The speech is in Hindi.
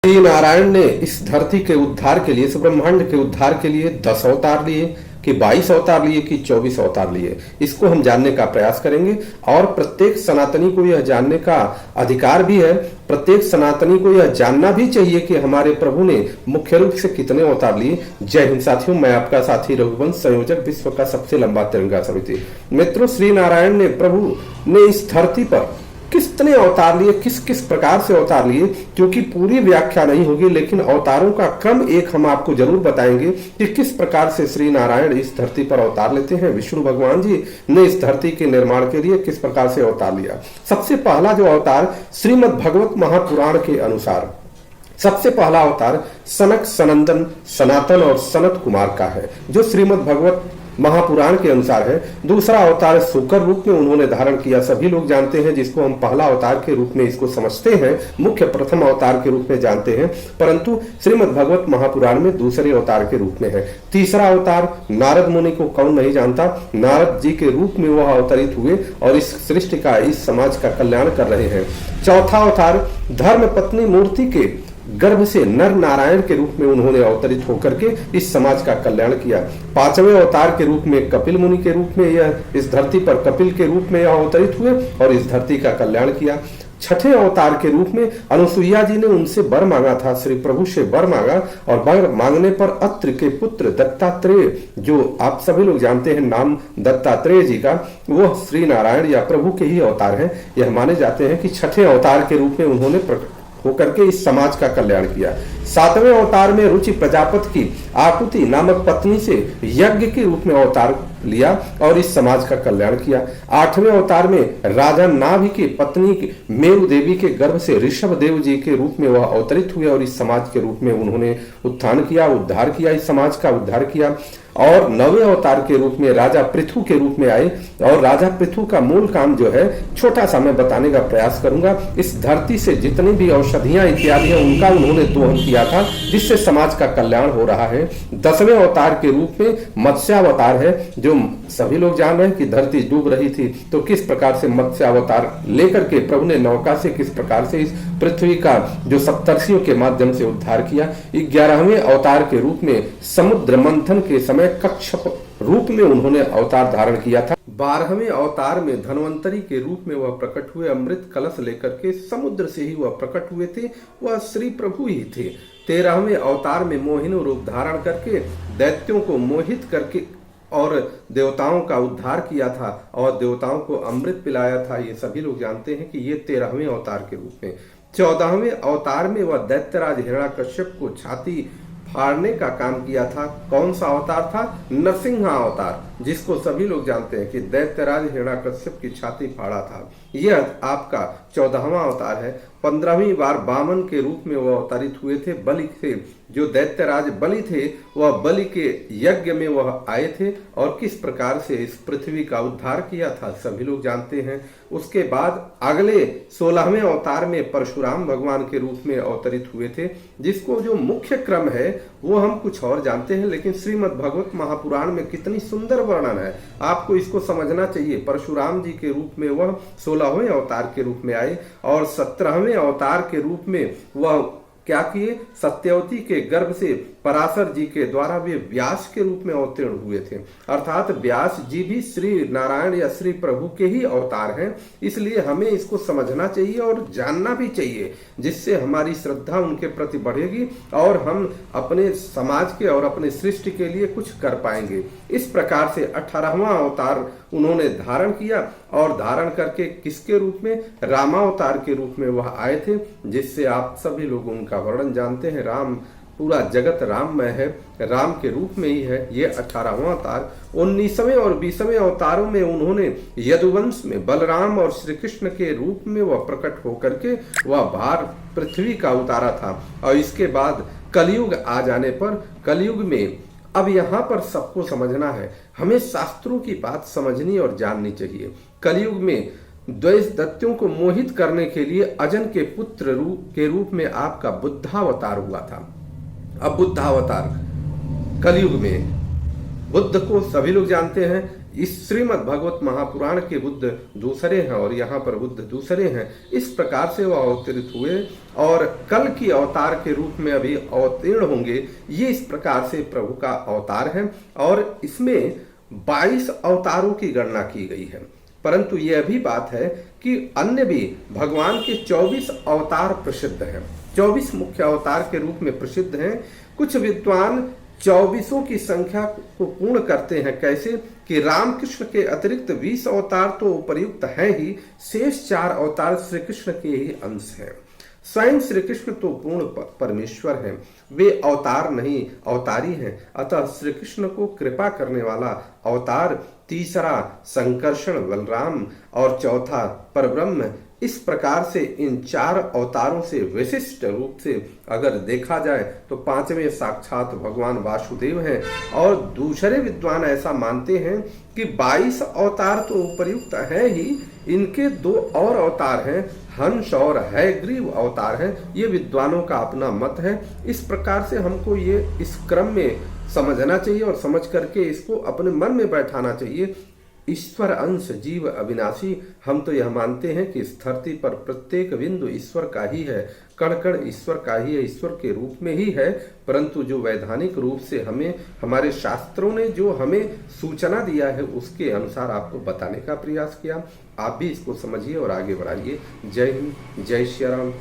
श्री नारायण ने इस धरती के उद्धार के लिए, इस ब्रह्मांड के उद्धार के लिए 10 अवतार लिए कि 22 अवतार लिए कि 24 अवतार लिए, इसको हम जानने का प्रयास करेंगे। और प्रत्येक सनातनी को यह जानने का अधिकार भी है, प्रत्येक सनातनी को यह जानना भी चाहिए कि हमारे प्रभु ने मुख्य रूप से कितने अवतार लिए। जय हिंद साथियों, मैं आपका साथी रघुवंश, संयोजक विश्व का सबसे लंबा तिरंगा समिति। मित्रों, श्री नारायण ने, प्रभु ने इस धरती पर कितने अवतार लिए, किस किस प्रकार से अवतार लिए, क्योंकि पूरी व्याख्या नहीं होगी, लेकिन अवतारों का क्रम एक हम आपको जरूर बताएंगे कि किस प्रकार से श्री नारायण इस धरती पर अवतार लेते हैं। विष्णु भगवान जी ने इस धरती के निर्माण के लिए किस प्रकार से अवतार लिया। सबसे पहला जो अवतार श्रीमद् भगवत महापुराण के अनुसार, सबसे पहला अवतार सनक, सनंदन, सनातन और सनत कुमार का है, जो श्रीमद् भगवत महापुराण के अनुसार है। दूसरा अवतार शुकर रूप में उन्होंने धारण किया, सभी लोग जानते हैं, जिसको हम पहला अवतार के रूप में इसको समझते हैं, मुख्य प्रथम अवतार के रूप में जानते हैं, परंतु श्रीमद् भगवत महापुराण में दूसरे अवतार के रूप में है। तीसरा अवतार नारद मुनि को कौन नहीं जानता, नारद जी के रूप में वह अवतरित हुए और इस सृष्टि का, इस समाज का कल्याण कर रहे हैं। चौथा अवतार धर्म पत्नी मूर्ति के गर्भ से नर नारायण के रूप में उन्होंने अवतरित होकर के इस समाज का कल्याण किया। पांचवें अवतार के रूप में कपिल मुनि के रूप में यह इस धरती पर कपिल के रूप में यह अवतरित हुए और इस धरती का कल्याण किया। छठे अवतार के रूप में अनुसुईया जी ने उनसे वर मांगा था, श्री प्रभु से वर मांगा, और वर मांगने पर अत्रि के पुत्र दत्तात्रेय, जो आप सभी लोग जानते हैं नाम दत्तात्रेय जी का, वह श्री नारायण या प्रभु के ही अवतार है। यह माने जाते हैं कि छठे अवतार के रूप में उन्होंने होकर के इस समाज का कल्याण किया। सातवें अवतार में रुचि प्रजापति की आकुति नामक पत्नी से यज्ञ के रूप में अवतार लिया और इस समाज का कल्याण किया। आठवें अवतार में राजा नाभि की पत्नी मेरु देवी के गर्भ से ऋषभ देव जी के रूप में वह अवतरित हुए और इस समाज के रूप में उन्होंने उत्थान किया, उद्धार किया, इस समाज का उद्धार किया। और नवे अवतार के रूप में राजा पृथु के रूप में आए और राजा पृथु का मूल काम जो है, छोटा सा मैं बताने का प्रयास करूंगा। इस धरती से जितनी भी औषधियां इत्यादि हैं उनका उन्होंने दोहन किया था, जिससे समाज का कल्याण हो रहा है। 10वें अवतार के रूप में मत्स्यावतार है, जो सभी लोग जान रहे हैं कि धरती डूब रही थी, तो किस प्रकार से मत्स्यावतार लेकर के प्रभु ने नौका से किस प्रकार से इस पृथ्वी का जो सप्तर्षियों के माध्यम से उद्धार किया। 11वें अवतार के रूप में समुद्र मंथन के समय कच्छप रूप में उन्होंने अवतार धारण किया था। 12वें अवतार में धन्वंतरी के रूप में वह प्रकट हुए, अमृत कलश लेकर के समुद्र से ही वह प्रकट हुए थे, वह श्री प्रभु ही थे। 13वें अवतार में मोहिनी रूप धारण करके दैत्यों को मोहित करके और देवताओं का उद्धार किया था और देवताओं को अमृत पिलाया था। ये सभी लोग जानते हैं कि ये 13वें अवतार के रूप में। 14वें अवतार में वह दैत्यराज हिरण्याकश्यप को छाती फाड़ने का काम किया था। कौन सा अवतार था? नरसिंह अवतार, जिसको सभी लोग जानते हैं कि दैत्यराज हिरण्याकश्यप की छाती फाड़ा था। यह आपका 14वां अवतार है। 15वीं बार वामन के रूप में वह अवतरित हुए थे, बलि थे, जो दैत्यराज बलि थे वह बलि के यज्ञ में वह आए थे और किस प्रकार से इस पृथ्वी का उद्धार किया था सभी लोग जानते हैं। उसके बाद अगले 16वें अवतार में परशुराम भगवान के रूप में अवतरित हुए थे, जिसको जो मुख्य क्रम है वो हम कुछ और जानते हैं, लेकिन श्रीमद् भगवत महापुराण में कितनी सुंदर वर्णन है, आपको इसको समझना चाहिए। परशुराम जी के रूप में वह 16वें अवतार के रूप में आए और 17वें अवतार के रूप में वह क्या किए, सत्यवती के गर्भ से पराशर जी के द्वारा वे व्यास के रूप में अवतीर्ण हुए थे। अर्थात व्यास जी भी श्री नारायण या श्री प्रभु के ही अवतार हैं, इसलिए हमें इसको समझना चाहिए और जानना भी चाहिए, जिससे हमारी श्रद्धा उनके प्रति बढ़ेगी और हम अपने समाज के और अपने सृष्टि के लिए कुछ कर पाएंगे। इस प्रकार से 18वां अवतार उन्होंने धारण किया और धारण करके किसके रूप में? रामावतार के रूप में वह आए थे, जिससे आप सभी लोग उनका वर्णन जानते हैं। राम, पूरा जगत राममय है, राम के रूप में ही है ये 18वां अवतार। 19वें और 20वें अवतारों में उन्होंने यदुवंश में बलराम और श्री कृष्ण के रूप में वह प्रकट होकर के वह भार पृथ्वी का उतारा था। और इसके बाद कलयुग आ जाने पर, कलयुग में अब यहाँ पर सबको समझना है, हमें शास्त्रों की बात समझनी और जाननी चाहिए। कलयुग में द्वैष दत्तियों को मोहित करने के लिए अजन के पुत्र के रूप में आपका बुद्धावतार हुआ था। अब बुद्धावतार कलयुग में, बुद्ध को सभी लोग जानते हैं, इस श्रीमद् भगवत महापुराण के बुद्ध दूसरे हैं और यहाँ पर बुद्ध दूसरे हैं। इस प्रकार से वह अवतरित हुए और कल की अवतार के रूप में अभी अवतीर्ण होंगे। ये इस प्रकार से प्रभु का अवतार है और इसमें 22 अवतारों की गणना की गई है। परंतु यह भी बात है कि अन्य भी भगवान के 24 अवतार प्रसिद्ध हैं, 24 मुख्य अवतार के रूप में प्रसिद्ध हैं। कुछ विद्वान 24 की संख्या को पूर्ण करते हैं। कैसे कि रामकृष्ण के अतिरिक्त 20 अवतार तो उपर्युक्त हैं ही, शेष 4 अवतार श्री कृष्ण के ही अंश हैं। स्वयं श्री कृष्ण तो पूर्ण परमेश्वर हैं, वे अवतार नहीं अवतारी हैं। अतः श्री कृष्ण को कृपा करने वाला अवतार, तीसरा संकर्षण बलराम और चौथा परब्रह्म। इस प्रकार से इन 4 अवतारों से विशिष्ट रूप से अगर देखा जाए तो 5वें साक्षात भगवान वासुदेव हैं। और दूसरे विद्वान ऐसा मानते हैं कि 22 अवतार तो उपर्युक्त है ही, इनके 2 और अवतार हैं, हंस और हयग्रीव अवतार हैं। ये विद्वानों का अपना मत है। इस प्रकार से हमको ये इस क्रम में समझना चाहिए और समझ करके इसको अपने मन में बैठाना चाहिए। ईश्वर अंश जीव अविनाशी, हम तो यह मानते हैं कि इस धरती पर प्रत्येक बिंदु ईश्वर का ही है, कण कण ईश्वर का ही है, ईश्वर के रूप में ही है। परंतु जो वैधानिक रूप से हमें हमारे शास्त्रों ने जो हमें सूचना दिया है उसके अनुसार आपको बताने का प्रयास किया। आप भी इसको समझिए और आगे बढ़ाइए। जय हिंद, जय श्री राम।